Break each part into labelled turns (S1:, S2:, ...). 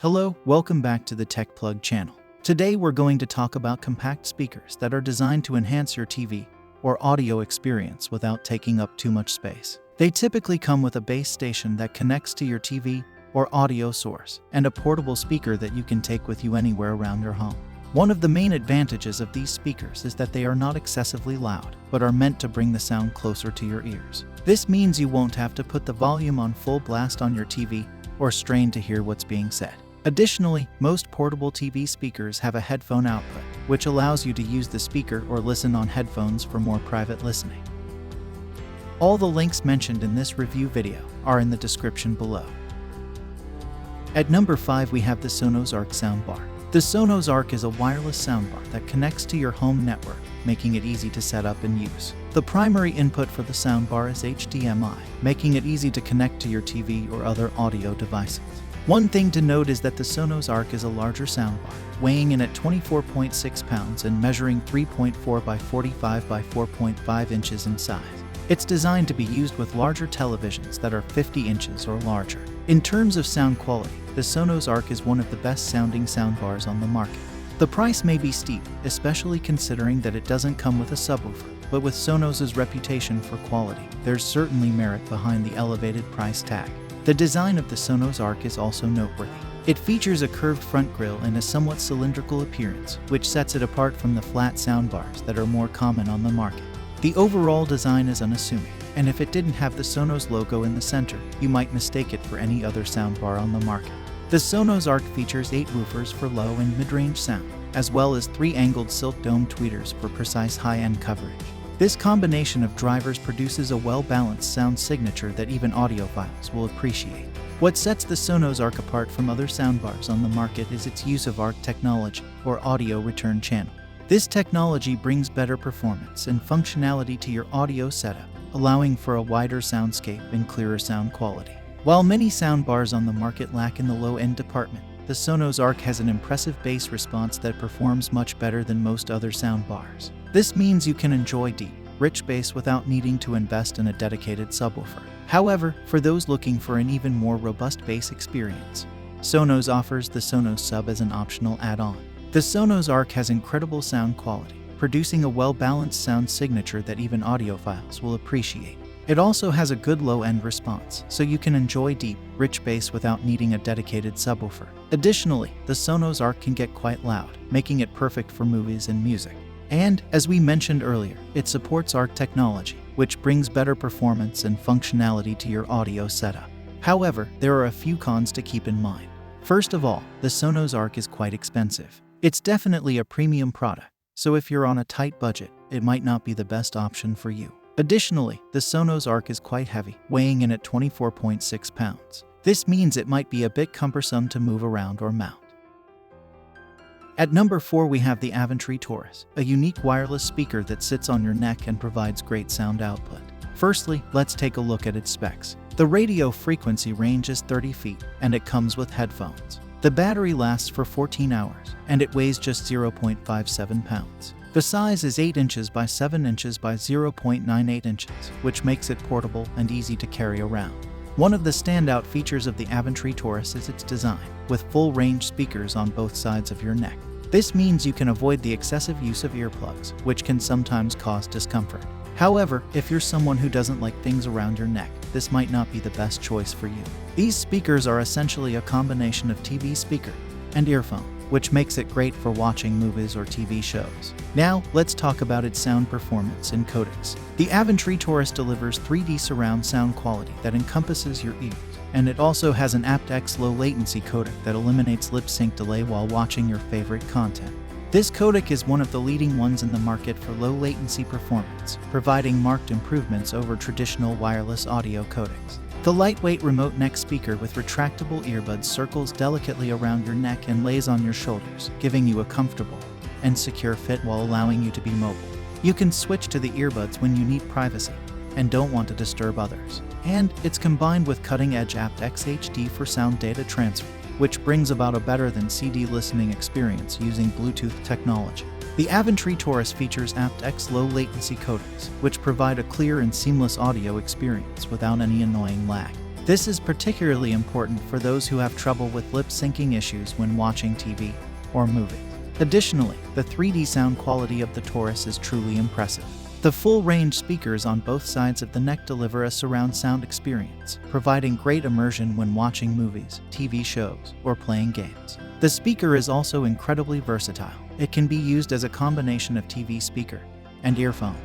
S1: Hello, welcome back to the Tech Plug channel. Today we're going to talk about compact speakers that are designed to enhance your TV or audio experience without taking up too much space. They typically come with a base station that connects to your TV or audio source and a portable speaker that you can take with you anywhere around your home. One of the main advantages of these speakers is that they are not excessively loud, but are meant to bring the sound closer to your ears. This means you won't have to put the volume on full blast on your TV or strain to hear what's being said. Additionally, most portable TV speakers have a headphone output, which allows you to use the speaker or listen on headphones for more private listening. All the links mentioned in this review video are in the description below. At number 5 we have the Sonos Arc Soundbar. The Sonos Arc is a wireless soundbar that connects to your home network, making it easy to set up and use. The primary input for the soundbar is HDMI, making it easy to connect to your TV or other audio devices. One thing to note is that the Sonos Arc is a larger soundbar, weighing in at 24.6 pounds and measuring 3.4 by 45 by 4.5 inches in size. It's designed to be used with larger televisions that are 50 inches or larger. In terms of sound quality, the Sonos Arc is one of the best sounding soundbars on the market. The price may be steep, especially considering that it doesn't come with a subwoofer, but with Sonos' reputation for quality, there's certainly merit behind the elevated price tag. The design of the Sonos Arc is also noteworthy. It features a curved front grille and a somewhat cylindrical appearance, which sets it apart from the flat soundbars that are more common on the market. The overall design is unassuming, and if it didn't have the Sonos logo in the center, you might mistake it for any other soundbar on the market. The Sonos Arc features 8 woofers for low and mid-range sound, as well as 3 angled silk dome tweeters for precise high-end coverage. This combination of drivers produces a well-balanced sound signature that even audiophiles will appreciate. What sets the Sonos Arc apart from other soundbars on the market is its use of ARC technology, or audio return channel. This technology brings better performance and functionality to your audio setup, allowing for a wider soundscape and clearer sound quality. While many soundbars on the market lack in the low-end department, the Sonos Arc has an impressive bass response that performs much better than most other soundbars. This means you can enjoy deep, rich bass without needing to invest in a dedicated subwoofer. However, for those looking for an even more robust bass experience, Sonos offers the Sonos Sub as an optional add-on. The Sonos Arc has incredible sound quality, producing a well-balanced sound signature that even audiophiles will appreciate. It also has a good low-end response, so you can enjoy deep, rich bass without needing a dedicated subwoofer. Additionally, the Sonos Arc can get quite loud, making it perfect for movies and music. And, as we mentioned earlier, it supports ARC technology, which brings better performance and functionality to your audio setup. However, there are a few cons to keep in mind. First of all, the Sonos Arc is quite expensive. It's definitely a premium product, so if you're on a tight budget, it might not be the best option for you. Additionally, the Sonos Arc is quite heavy, weighing in at 24.6 pounds. This means it might be a bit cumbersome to move around or mount. At number 4 we have the Avantree Torus, a unique wireless speaker that sits on your neck and provides great sound output. Firstly, let's take a look at its specs. The radio frequency range is 30 feet, and it comes with headphones. The battery lasts for 14 hours, and it weighs just 0.57 pounds. The size is 8 inches by 7 inches by 0.98 inches, which makes it portable and easy to carry around. One of the standout features of the Avantree Torus is its design, with full-range speakers on both sides of your neck. This means you can avoid the excessive use of earplugs, which can sometimes cause discomfort. However, if you're someone who doesn't like things around your neck, this might not be the best choice for you. These speakers are essentially a combination of TV speaker and earphone, which makes it great for watching movies or TV shows. Now, let's talk about its sound performance and codecs. The Avantree Torus delivers 3D surround sound quality that encompasses your ears, and it also has an aptX low latency codec that eliminates lip sync delay while watching your favorite content. This codec is one of the leading ones in the market for low latency performance, providing marked improvements over traditional wireless audio codecs. The lightweight remote neck speaker with retractable earbuds circles delicately around your neck and lays on your shoulders, giving you a comfortable and secure fit while allowing you to be mobile. You can switch to the earbuds when you need privacy and don't want to disturb others. And it's combined with cutting-edge aptX HD for sound data transfer, which brings about a better than CD listening experience using Bluetooth technology. The Avantree Torus features aptX low-latency codecs, which provide a clear and seamless audio experience without any annoying lag. This is particularly important for those who have trouble with lip syncing issues when watching TV or movies. Additionally, the 3D sound quality of the Torus is truly impressive. The full-range speakers on both sides of the neck deliver a surround sound experience, providing great immersion when watching movies, TV shows, or playing games. The speaker is also incredibly versatile. It can be used as a combination of TV speaker and earphone,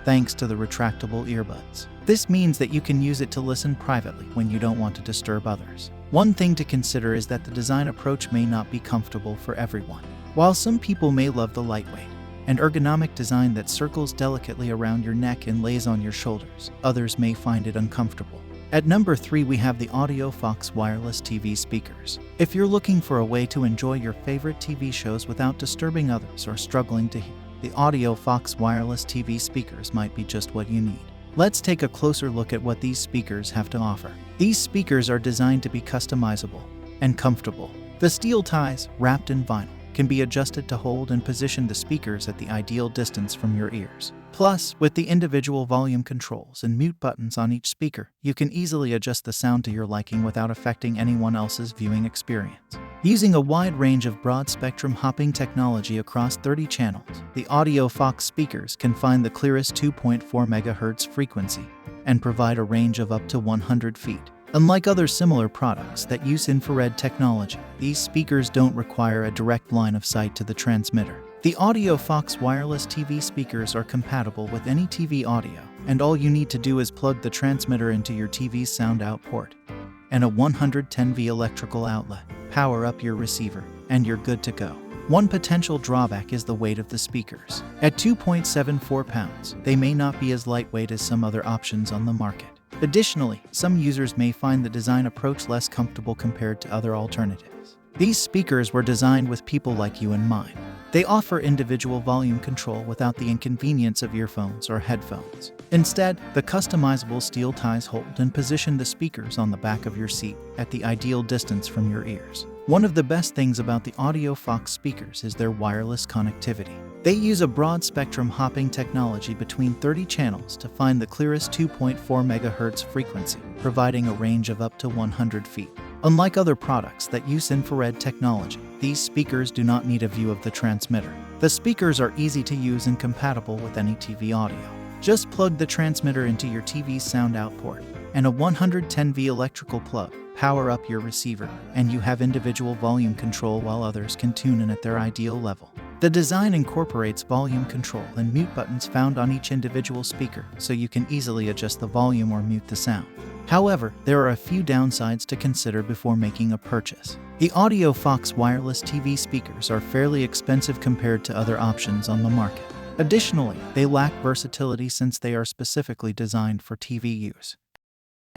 S1: thanks to the retractable earbuds. This means that you can use it to listen privately when you don't want to disturb others. One thing to consider is that the design approach may not be comfortable for everyone. While some people may love the lightweight and ergonomic design that circles delicately around your neck and lays on your shoulders, others may find it uncomfortable. At number 3, we have the Audio Fox wireless TV speakers. If you're looking for a way to enjoy your favorite TV shows without disturbing others or struggling to hear, the Audio Fox wireless TV speakers might be just what you need. Let's take a closer look at what these speakers have to offer. These speakers are designed to be customizable and comfortable. The steel ties, wrapped in vinyl, can be adjusted to hold and position the speakers at the ideal distance from your ears. Plus, with the individual volume controls and mute buttons on each speaker, you can easily adjust the sound to your liking without affecting anyone else's viewing experience. Using a wide range of broad-spectrum hopping technology across 30 channels, the Audio Fox speakers can find the clearest 2.4 MHz frequency and provide a range of up to 100 feet. Unlike other similar products that use infrared technology, these speakers don't require a direct line of sight to the transmitter. The Audio Fox wireless TV speakers are compatible with any TV audio, and all you need to do is plug the transmitter into your TV's sound out port and a 110V electrical outlet. Power up your receiver, and you're good to go. One potential drawback is the weight of the speakers. At 2.74 pounds, they may not be as lightweight as some other options on the market. Additionally, some users may find the design approach less comfortable compared to other alternatives. These speakers were designed with people like you in mind. They offer individual volume control without the inconvenience of earphones or headphones. Instead, the customizable steel ties hold and position the speakers on the back of your seat at the ideal distance from your ears. One of the best things about the Audio Fox speakers is their wireless connectivity. They use a broad-spectrum hopping technology between 30 channels to find the clearest 2.4 MHz frequency, providing a range of up to 100 feet. Unlike other products that use infrared technology, these speakers do not need a view of the transmitter. The speakers are easy to use and compatible with any TV audio. Just plug the transmitter into your TV's sound out port and a 110V electrical plug. Power up your receiver, and you have individual volume control while others can tune in at their ideal level. The design incorporates volume control and mute buttons found on each individual speaker, so you can easily adjust the volume or mute the sound. However, there are a few downsides to consider before making a purchase. The Audio Fox wireless TV speakers are fairly expensive compared to other options on the market. Additionally, they lack versatility since they are specifically designed for TV use.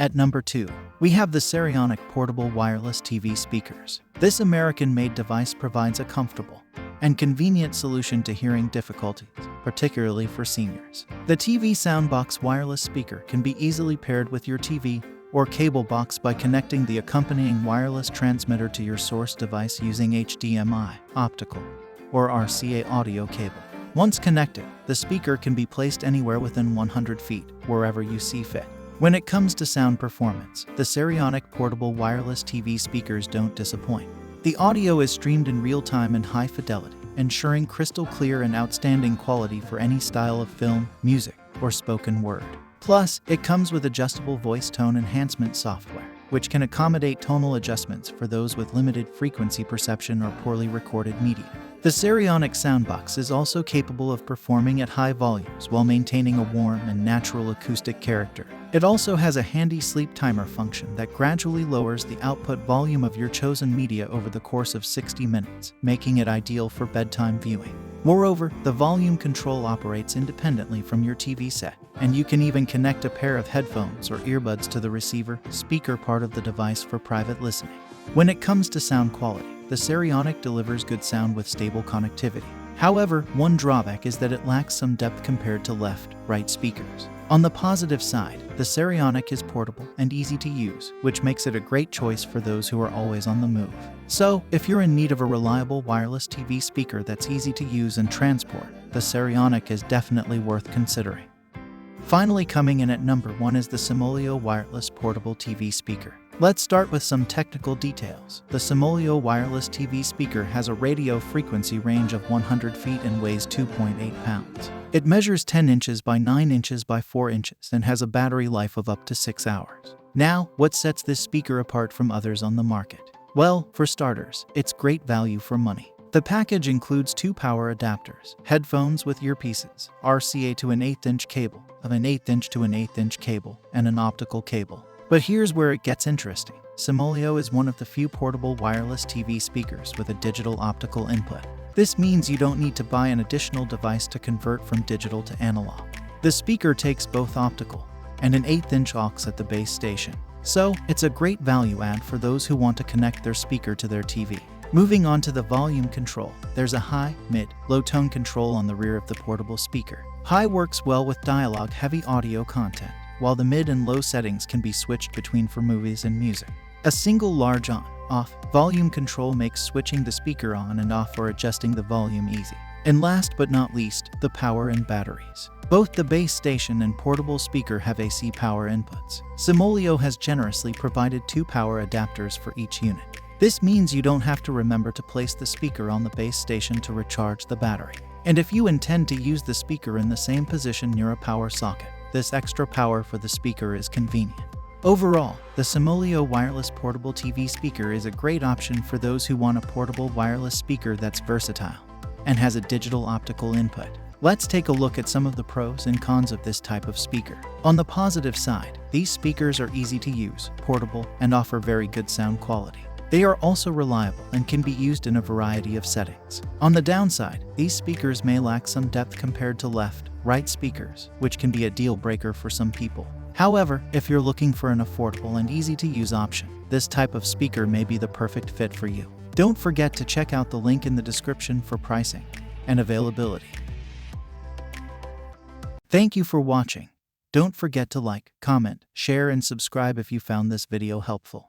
S1: At number 2, we have the Sereonic portable wireless TV speakers. This American-made device provides a comfortable and convenient solution to hearing difficulties, particularly for seniors. The TV Soundbox wireless speaker can be easily paired with your TV or cable box by connecting the accompanying wireless transmitter to your source device using HDMI, optical, or RCA audio cable. Once connected, the speaker can be placed anywhere within 100 feet, wherever you see fit. When it comes to sound performance, the Sereonic portable wireless TV speakers don't disappoint. The audio is streamed in real time and high fidelity, ensuring crystal clear and outstanding quality for any style of film, music, or spoken word. Plus, it comes with adjustable voice tone enhancement software, which can accommodate tonal adjustments for those with limited frequency perception or poorly recorded media. The Sereonic soundbox is also capable of performing at high volumes while maintaining a warm and natural acoustic character. It also has a handy sleep timer function that gradually lowers the output volume of your chosen media over the course of 60 minutes, making it ideal for bedtime viewing. Moreover, the volume control operates independently from your TV set, and you can even connect a pair of headphones or earbuds to the receiver speaker part of the device for private listening. When it comes to sound quality, the Sereonic delivers good sound with stable connectivity. However, one drawback is that it lacks some depth compared to left-right speakers. On the positive side, the Sereonic is portable and easy to use, which makes it a great choice for those who are always on the move. So, if you're in need of a reliable wireless TV speaker that's easy to use and transport, the Sereonic is definitely worth considering. Finally, coming in at number 1 is the Simolio wireless portable TV speaker. Let's start with some technical details. The Simolio wireless TV speaker has a radio frequency range of 100 feet and weighs 2.8 pounds. It measures 10 inches by 9 inches by 4 inches and has a battery life of up to 6 hours. Now, what sets this speaker apart from others on the market? Well, for starters, it's great value for money. The package includes 2 power adapters, headphones with earpieces, RCA to an 1/8-inch cable, of an 1/8-inch to an 1/8-inch cable, and an optical cable. But here's where it gets interesting. Simolio is one of the few portable wireless TV speakers with a digital optical input. This means you don't need to buy an additional device to convert from digital to analog. The speaker takes both optical and an 1/8-inch aux at the base station. So, it's a great value add for those who want to connect their speaker to their TV. Moving on to the volume control, there's a high, mid, low tone control on the rear of the portable speaker. High works well with dialogue-heavy audio content, while the mid and low settings can be switched between for movies and music. A single large on-off volume control makes switching the speaker on and off or adjusting the volume easy. And last but not least, the power and batteries. Both the base station and portable speaker have AC power inputs. Simolio has generously provided 2 power adapters for each unit. This means you don't have to remember to place the speaker on the base station to recharge the battery. And if you intend to use the speaker in the same position near a power socket, this extra power for the speaker is convenient. Overall, the Simolio wireless portable TV speaker is a great option for those who want a portable wireless speaker that's versatile and has a digital optical input. Let's take a look at some of the pros and cons of this type of speaker. On the positive side, these speakers are easy to use, portable, and offer very good sound quality. They are also reliable and can be used in a variety of settings. On the downside, these speakers may lack some depth compared to left-right speakers, which can be a deal breaker for some people. However, if you're looking for an affordable and easy-to-use option, this type of speaker may be the perfect fit for you. Don't forget to check out the link in the description for pricing and availability. Thank you for watching. Don't forget to like, comment, share, and subscribe if you found this video helpful.